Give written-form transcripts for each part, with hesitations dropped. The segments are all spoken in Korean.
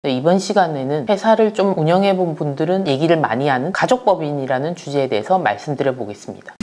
이번 시간에는 회사를 좀 운영해 본 분들은 얘기를 많이 하는 가족법인이라는 주제에 대해서 말씀드려 보겠습니다.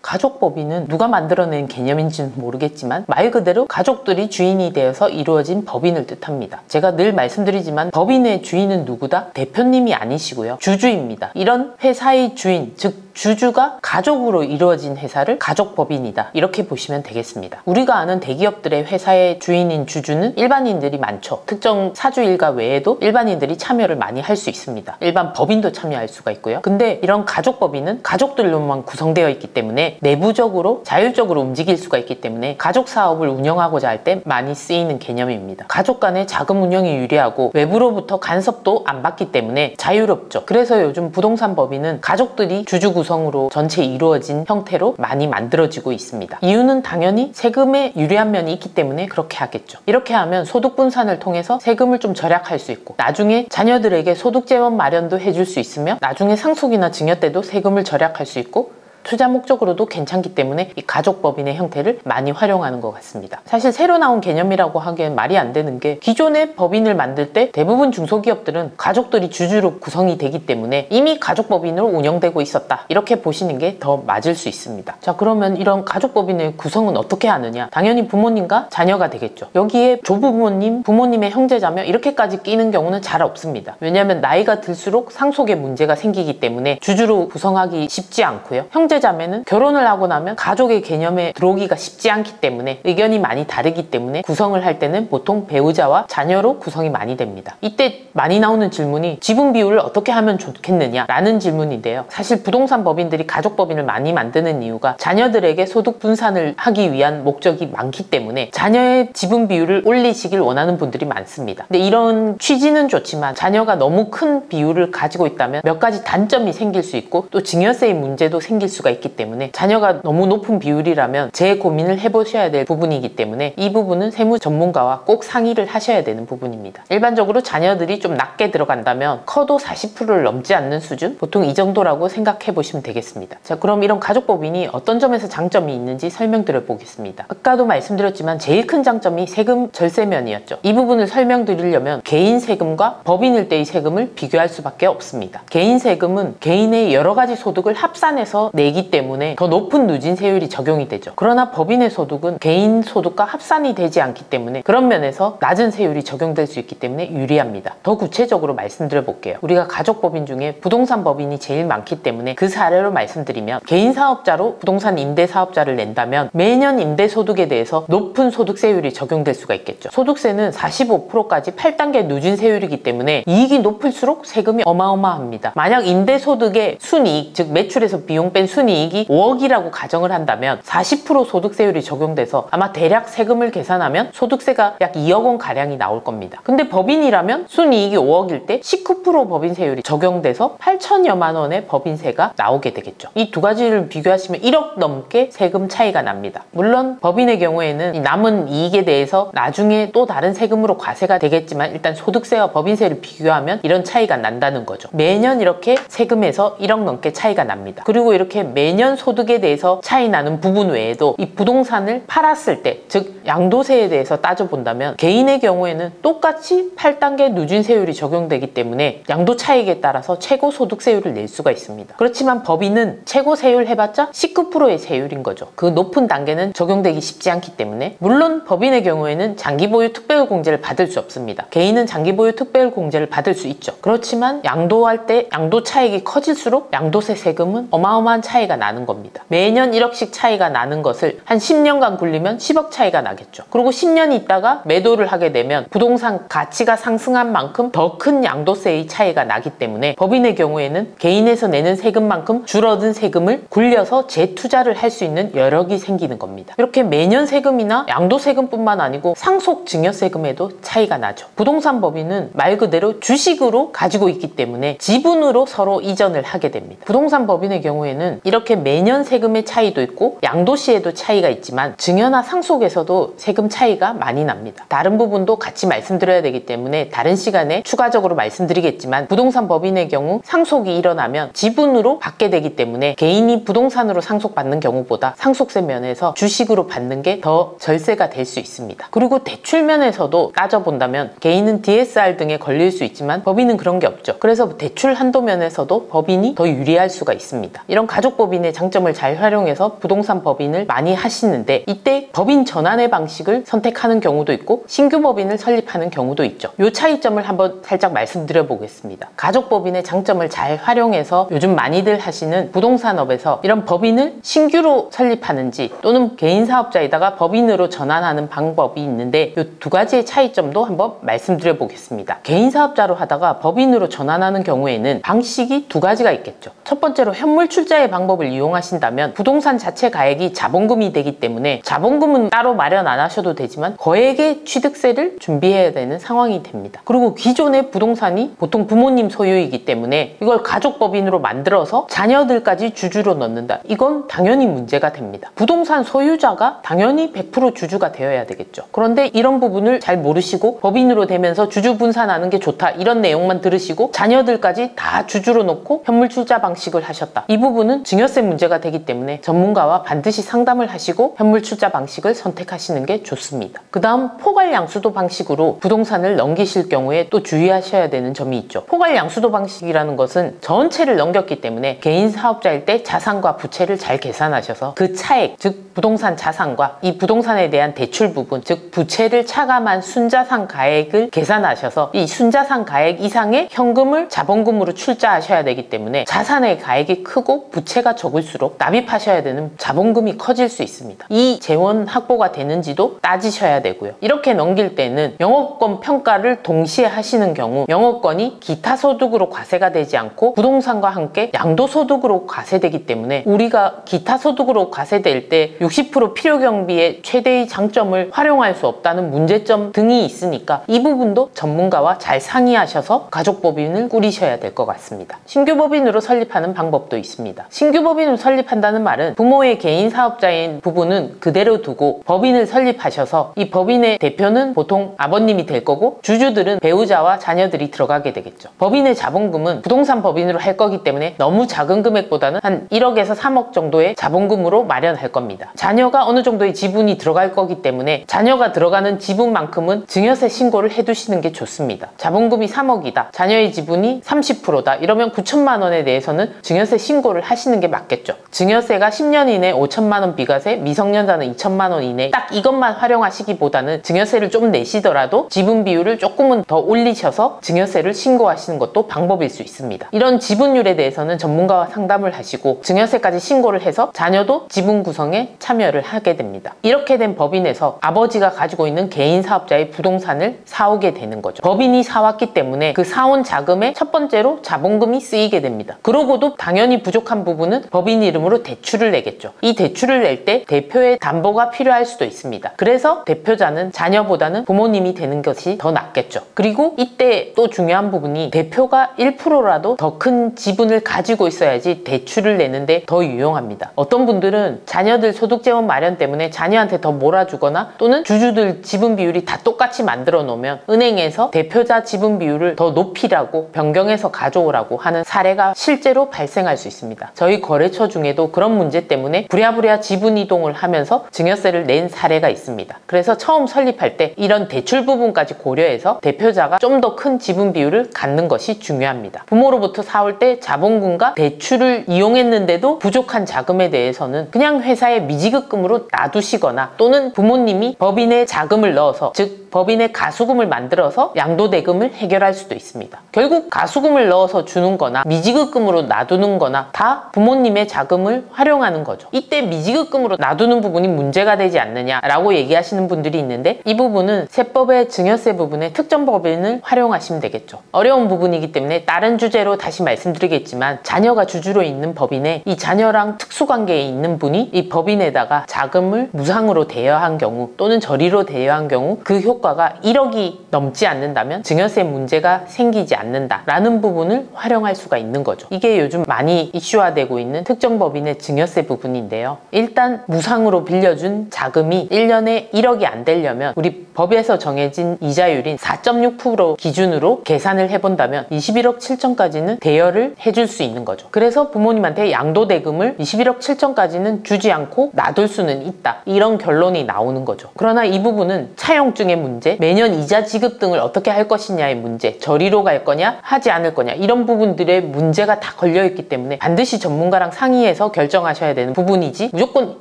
가족법인은 누가 만들어낸 개념인지는 모르겠지만 말 그대로 가족들이 주인이 되어서 이루어진 법인을 뜻합니다. 제가 늘 말씀드리지만 법인의 주인은 누구다? 대표님이 아니시고요. 주주입니다. 이런 회사의 주인, 즉 주주가 가족으로 이루어진 회사를 가족법인이다. 이렇게 보시면 되겠습니다. 우리가 아는 대기업들의 회사의 주인인 주주는 일반인들이 많죠. 특정 사주 일가 외에도 일반인들이 참여를 많이 할 수 있습니다. 일반 법인도 참여할 수가 있고요. 근데 이런 가족법인은 가족들로만 구성되어 있기 때문에 내부적으로 자율적으로 움직일 수가 있기 때문에 가족 사업을 운영하고자 할 때 많이 쓰이는 개념입니다. 가족 간의 자금 운영이 유리하고 외부로부터 간섭도 안 받기 때문에 자유롭죠. 그래서 요즘 부동산 법인은 가족들이 주주 구성으로 전체 이루어진 형태로 많이 만들어지고 있습니다. 이유는 당연히 세금에 유리한 면이 있기 때문에 그렇게 하겠죠. 이렇게 하면 소득 분산을 통해서 세금을 좀 절약할 수 있고 나중에 자녀들에게 소득 재원 마련도 해줄 수 있으며 나중에 상속이나 증여 때도 세금을 절약할 수 있고 투자 목적으로도 괜찮기 때문에 이 가족법인의 형태를 많이 활용하는 것 같습니다. 사실 새로 나온 개념이라고 하기엔 말이 안 되는 게 기존의 법인을 만들 때 대부분 중소기업들은 가족들이 주주로 구성이 되기 때문에 이미 가족법인으로 운영되고 있었다. 이렇게 보시는 게 더 맞을 수 있습니다. 자, 그러면 이런 가족법인의 구성은 어떻게 하느냐? 당연히 부모님과 자녀가 되겠죠. 여기에 조부모님, 부모님의 형제자매 이렇게까지 끼는 경우는 잘 없습니다. 왜냐하면 나이가 들수록 상속의 문제가 생기기 때문에 주주로 구성하기 쉽지 않고요. 형제자매는 결혼을 하고 나면 가족의 개념에 들어오기가 쉽지 않기 때문에 의견이 많이 다르기 때문에 구성을 할 때는 보통 배우자와 자녀로 구성이 많이 됩니다. 이때 많이 나오는 질문이 지분 비율을 어떻게 하면 좋겠느냐 라는 질문인데요. 사실 부동산 법인들이 가족법인을 많이 만드는 이유가 자녀들에게 소득 분산을 하기 위한 목적이 많기 때문에 자녀의 지분 비율을 올리시길 원하는 분들이 많습니다. 근데 이런 취지는 좋지만 자녀가 너무 큰 비율을 가지고 있다면 몇 가지 단점이 생길 수 있고 또 증여세의 문제도 생길 수가 있기 때문에 자녀가 너무 높은 비율이라면 재고민을 해보셔야 될 부분이기 때문에 이 부분은 세무 전문가와 꼭 상의를 하셔야 되는 부분입니다. 일반적으로 자녀들이 좀 낮게 들어간다면 커도 40%를 넘지 않는 수준? 보통 이 정도라고 생각해 보시면 되겠습니다. 자, 그럼 이런 가족법인이 어떤 점에서 장점이 있는지 설명드려 보겠습니다. 아까도 말씀드렸지만 제일 큰 장점이 세금 절세면이었죠. 이 부분을 설명드리려면 개인 세금과 법인일 때의 세금을 비교할 수밖에 없습니다. 개인 세금은 개인의 여러 가지 소득을 합산해서 내기 때문에 더 높은 누진세율이 적용이 되죠. 그러나 법인의 소득은 개인 소득과 합산이 되지 않기 때문에 그런 면에서 낮은 세율이 적용될 수 있기 때문에 유리합니다. 더 구체적으로 말씀드려 볼게요. 우리가 가족법인 중에 부동산 법인이 제일 많기 때문에 그 사례로 말씀드리면 개인 사업자로 부동산 임대사업자를 낸다면 매년 임대소득에 대해서 높은 소득세율이 적용될 수가 있겠죠. 소득세는 45%까지 8단계 누진세율이기 때문에 이익이 높을수록 세금이 어마어마합니다. 만약 임대소득의 순이익, 즉 매출에서 비용 뺀 순이익이 5억이라고 가정을 한다면 40% 소득세율이 적용돼서 아마 대략 세금을 계산하면 소득세가 약 2억 원 가량이 나올 겁니다. 근데 법인이라면 순이익이 5억일 때 19% 법인세율이 적용돼서 8천여만 원의 법인세가 나오게 되겠죠. 이 두 가지를 비교하시면 1억 넘게 세금 차이가 납니다. 물론 법인의 경우에는 이 남은 이익에 대해서 나중에 또 다른 세금으로 과세가 되겠지만 일단 소득세와 법인세를 비교하면 이런 차이가 난다는 거죠. 매년 이렇게 세금에서 1억 넘게 차이가 납니다. 그리고 이렇게 매년 소득에 대해서 차이 나는 부분 외에도 이 부동산을 팔았을 때, 즉 양도세에 대해서 따져본다면 개인의 경우에는 똑같이 8단계 누진세율이 적용되기 때문에 양도 차익에 따라서 최고 소득세율을 낼 수가 있습니다. 그렇지만 법인은 최고 세율 해봤자 19%의 세율인 거죠. 그 높은 단계는 적용되기 쉽지 않기 때문에 물론 법인의 경우에는 장기보유 특별공제를 받을 수 없습니다. 개인은 장기보유 특별공제를 받을 수 있죠. 그렇지만 양도할 때 양도 차익이 커질수록 양도세 세금은 어마어마한 차이가 나는 겁니다. 매년 1억씩 차이가 나는 것을 한 10년간 굴리면 10억 차이가 나겠죠. 그리고 10년 있다가 매도를 하게 되면 부동산 가치가 상승한 만큼 더 큰 양도세의 차이가 나기 때문에 법인의 경우에는 개인에서 내는 세금만큼 줄어든 세금을 굴려서 재투자를 할 수 있는 여력이 생기는 겁니다. 이렇게 매년 세금이나 양도세금뿐만 아니고 상속 증여세금에도 차이가 나죠. 부동산 법인은 말 그대로 주식으로 가지고 있기 때문에 지분으로 서로 이전을 하게 됩니다. 부동산 법인의 경우에는 이렇게 매년 세금의 차이도 있고 양도시에도 차이가 있지만 증여나 상속에서도 세금 차이가 많이 납니다. 다른 부분도 같이 말씀드려야 되기 때문에 다른 시간에 추가적으로 말씀드리겠지만 부동산 법인의 경우 상속이 일어나면 지분으로 받게 되기 때문에 개인이 부동산으로 상속받는 경우보다 상속세 면에서 주식으로 받는 게 더 절세가 될 수 있습니다. 그리고 대출 면에서도 따져본다면 개인은 DSR 등에 걸릴 수 있지만 법인은 그런 게 없죠. 그래서 대출 한도 면에서도 법인이 더 유리할 수가 있습니다. 이런 가족법인의 장점을 잘 활용해서 부동산 법인을 많이 하시는데 이때 법인 전환의 방식을 선택하는 경우도 있고 신규 법인을 설립하는 경우도 있죠. 이 차이점을 한번 살짝 말씀드려 보겠습니다. 가족법인의 장점을 잘 활용해서 요즘 많이들 하시는 부동산업에서 이런 법인을 신규로 설립하는지 또는 개인 사업자에다가 법인으로 전환하는 방법이 있는데 이 두 가지의 차이점도 한번 말씀드려 보겠습니다. 개인 사업자로 하다가 법인으로 전환하는 경우에는 방식이 두 가지가 있겠죠. 첫 번째로 현물 출자의 방법을 이용하신다면 부동산 자체 가액이 자본금이 되기 때문에 자본금은 따로 마련 안 하셔도 되지만 거액의 취득세를 준비해야 되는 상황이 됩니다. 그리고 기존의 부동산이 보통 부모님 소유이기 때문에 이걸 가족법인으로 만들어서 자녀들까지 주주로 넣는다. 이건 당연히 문제가 됩니다. 부동산 소유자가 당연히 100% 주주가 되어야 되겠죠. 그런데 이런 부분을 잘 모르시고 법인으로 되면서 주주 분산하는 게 좋다 이런 내용만 들으시고 자녀들까지 다 주주로 놓고 현물 출자 방식을 하셨다. 이 부분은 증여세 문제가 되기 때문에 전문가와 반드시 상담을 하시고 현물 출자 방식을 선택하시는 게 좋습니다. 그 다음 포괄 양수도 방식으로 부동산을 넘기실 경우에 또 주의하셔야 되는 점이 있죠. 포괄 양수도 방식이라는 것은 전체를 넘겼기 때문에 개인 사업자일 때 자산과 부채를 잘 계산하셔서 그 차액, 즉 부동산 자산과 이 부동산에 대한 대출 부분, 즉 부채를 차감한 순자산 가액을 계산하셔서 이 순자산 가액 이상의 현금을 자본금으로 출자하셔야 되기 때문에 자산의 가액이 크고 부채가 적을수록 납입하셔야 되는 자본금이 커질 수 있습니다. 이 재원 확보가 되는지도 따지셔야 되고요. 이렇게 넘길 때는 영업권 평가를 동시에 하시는 경우 영업권이 기타 소득으로 과세가 되지 않고 부동산과 함께 양도소득으로 과세되기 때문에 우리가 기타 소득으로 과세될 때 60% 필요경비의 최대의 장점을 활용할 수 없다는 문제점 등이 있으니까 이 부분도 전문가와 잘 상의하셔서 가족법인을 꾸리셔야 될 것 같습니다. 신규 법인으로 설립하는 방법도 있습니다. 신규 법인을 설립한다는 말은 부모의 개인 사업자인 부분은 그대로 두고 법인을 설립하셔서 이 법인의 대표는 보통 아버님이 될 거고 주주들은 배우자와 자녀들이 들어가게 되겠죠. 법인의 자본금은 부동산 법인으로 할 거기 때문에 너무 작은 금액보다는 한 1억에서 3억 정도의 자본금으로 마련할 겁니다. 자녀가 어느 정도의 지분이 들어갈 거기 때문에 자녀가 들어가는 지분만큼은 증여세 신고를 해두시는 게 좋습니다. 자본금이 3억이다. 자녀의 지분이 30%다. 이러면 9천만 원에 대해서는 증여세 신고를 하시는 게 맞겠죠. 증여세가 10년 이내 5천만 원 비과세, 미성년자는 2천만 원 이내 딱 이것만 활용하시기보다는 증여세를 좀 내시더라도 지분 비율을 조금은 더 올리셔서 증여세를 신고하시는 것도 방법일 수 있습니다. 이런 지분율에 대해서는 전문가와 상담을 하시고 증여세까지 신고를 해서 자녀도 지분 구성에 참여를 하게 됩니다. 이렇게 된 법인에서 아버지가 가지고 있는 개인 사업자의 부동산을 사오게 되는 거죠. 법인이 사왔기 때문에 그 사온 자금에 첫 번째로 자본금이 쓰이게 됩니다. 그러고도 당연히 부족한 부분은 법인 이름으로 대출을 내겠죠. 이 대출을 낼 때 대표의 담보가 필요할 수도 있습니다. 그래서 대표자는 자녀보다는 부모님이 되는 것이 더 낫겠죠. 그리고 이때 또 중요한 부분이 대표가 1%라도 더 큰 지분을 가지고 있어야지 대출을 내는데 더 유용합니다. 어떤 분들은 자녀들 소득재원 마련 때문에 자녀한테 더 몰아주거나 또는 주주들 지분 비율이 다 똑같이 만들어 놓으면 은행에서 대표자 지분 비율을 더 높이라고 변경해서 가져오라고 하는 사례가 실제로 발생할 수 있습니다. 저희 거래처 중에도 그런 문제 때문에 부랴부랴 지분 이동을 하면서 증여세를 낸 사례가 있습니다. 그래서 처음 설립할 때 이런 대출 부분까지 고려해서 대표자가 좀 더 큰 지분 비율을 갖는 것이 중요합니다. 부모로부터 사올 때 자본금과 대출을 이용했는데도 부족한 자금에 대해서는 그냥 회사에 미지급금으로 놔두시거나 또는 부모님이 법인에 자금을 넣어서 즉 법인의 가수금을 만들어서 양도대금을 해결할 수도 있습니다. 결국 가수금을 넣어서 주는 거나 미지급금으로 놔두는 거나 다 부모님의 자금을 활용하는 거죠. 이때 미지급금으로 놔두는 부분이 문제가 되지 않느냐라고 얘기하시는 분들이 있는데 이 부분은 세법의 증여세 부분에 특정 법인을 활용하시면 되겠죠. 어려운 부분이기 때문에 다른 주제로 다시 말씀드리겠지만 자녀가 주주로 있는 법인에 이 자녀랑 특수관계에 있는 분이 이 법인에다가 자금을 무상으로 대여한 경우 또는 저리로 대여한 경우 그 효과가 1억이 넘지 않는다면 증여세 문제가 생기지 않는다라는 부분을 활용할 수가 있는 거죠. 이게 요즘 많이 이슈화되고 알고 있는 특정 법인의 증여세 부분인데요. 일단 무상으로 빌려준 자금이 1년에 1억이 안 되려면 우리 법에서 정해진 이자율인 4.6% 기준으로 계산을 해본다면 21억 7천까지는 대여를 해줄 수 있는 거죠. 그래서 부모님한테 양도대금을 21억 7천까지는 주지 않고 놔둘 수는 있다, 이런 결론이 나오는 거죠. 그러나 이 부분은 차용증의 문제, 매년 이자 지급 등을 어떻게 할 것이냐의 문제, 저리로 갈 거냐 하지 않을 거냐, 이런 부분들의 문제가 다 걸려있기 때문에 반드시 전문가랑 상의해서 결정하셔야 되는 부분이지 무조건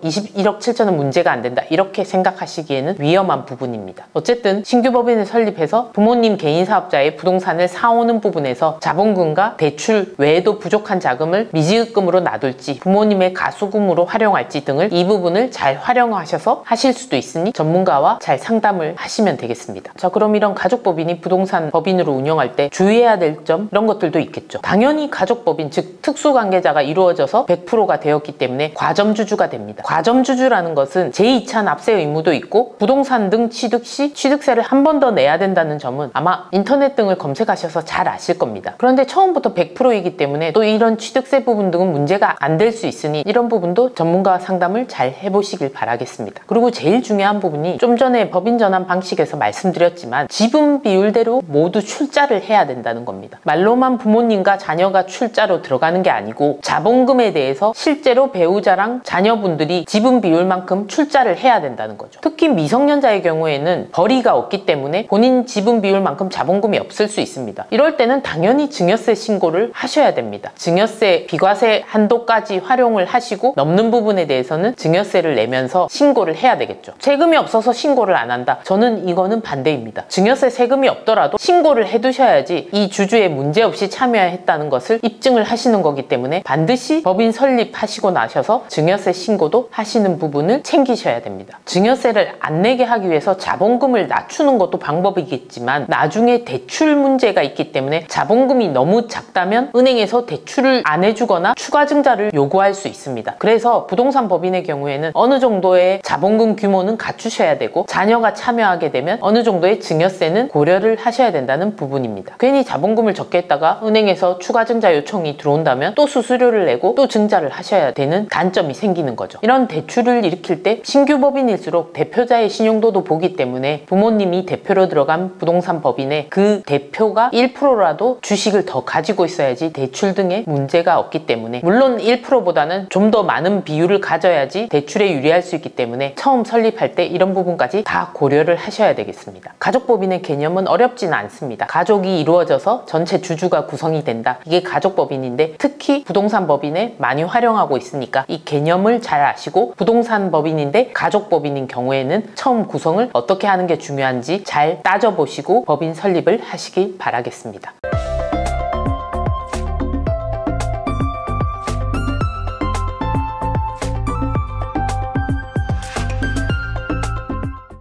21억 7천은 문제가 안 된다 이렇게 생각하시기에는 위험한 부분입니다. 어쨌든 신규 법인을 설립해서 부모님 개인 사업자의 부동산을 사오는 부분에서 자본금과 대출 외에도 부족한 자금을 미지급금으로 놔둘지 부모님의 가수금으로 활용할지 등을 이 부분을 잘 활용하셔서 하실 수도 있으니 전문가와 잘 상담을 하시면 되겠습니다. 자, 그럼 이런 가족법인이 부동산 법인으로 운영할 때 주의해야 될 점, 이런 것들도 있겠죠. 당연히 가족법인, 즉 특수관계자가 이루어져서 100%가 되었기 때문에 과점주주가 됩니다. 과점주주라는 것은 제2차 납세 의무도 있고 부동산 등 취득 시 취득세를 한 번 더 내야 된다는 점은 아마 인터넷 등을 검색하셔서 잘 아실 겁니다. 그런데 처음부터 100%이기 때문에 또 이런 취득세 부분 등은 문제가 안 될 수 있으니 이런 부분도 전문가 상담을 잘 해보시길 바라겠습니다. 그리고 제일 중요한 부분이 좀 전에 법인 전환 방식에서 말씀드렸지만 지분 비율대로 모두 출자를 해야 된다는 겁니다. 말로만 부모님과 자녀가 출자로 들어가는 게 아니고 자본금에 대해서 실제로 배우자랑 자녀분들이 지분 비율만큼 출자를 해야 된다는 거죠. 특히 미성년자의 경우에는 벌이가 없기 때문에 본인 지분 비율만큼 자본금이 없을 수 있습니다. 이럴 때는 당연히 증여세 신고를 하셔야 됩니다. 증여세 비과세 한도까지 활용을 하시고 넘는 부분에 대해서는 증여세를 내면서 신고를 해야 되겠죠. 세금이 없어서 신고를 안 한다, 저는 이거는 반대입니다. 증여세 세금이 없더라도 신고를 해두셔야지 이 주주에 문제없이 참여했다는 것을 입증을 하시는 거기 때문에 반드시 법인 설립하시고 나셔서 증여세 신고도 하시는 부분을 챙기셔야 됩니다. 증여세를 안 내게 하기 위해서 자본금을 낮추는 것도 방법이겠지만 나중에 대출 문제가 있기 때문에 자본금이 너무 작다면 은행에서 대출을 안 해주거나 추가 증자를 요구할 수 있습니다. 그래서 부동산 법인의 경우에는 어느 정도의 자본금 규모는 갖추셔야 되고 자녀가 참여하게 되면 어느 정도의 증여세는 고려를 하셔야 된다는 부분입니다. 괜히 자본금을 적게 했다가 은행에서 추가 증자 요청이 들어온다면 또 수수료를 내고 또 증자를 하셔야 되는 단점이 생기는 거죠. 이런 대출을 일으킬 때 신규 법인일수록 대표자의 신용도도 보기 때문에 부모님이 대표로 들어간 부동산 법인에 그 대표가 1%라도 주식을 더 가지고 있어야지 대출 등의 문제가 없기 때문에, 물론 1%보다는 좀 더 많은 비율을 가져야지 대출에 유리할 수 있기 때문에 처음 설립할 때 이런 부분까지 다 고려를 하셔야 되겠습니다. 가족법인의 개념은 어렵지는 않습니다. 가족이 이루어져서 전체 주주가 구성이 된다, 이게 가족법인인데 특히 부동산 법인에 많이 활용하고 있으니까 이 개념을 잘 아시고 부동산 법인인데 가족법인인 경우에는 처음 구성을 어떻게 하는 게 중요한지 잘 따져보시고 법인 설립을 하시길 바라겠습니다.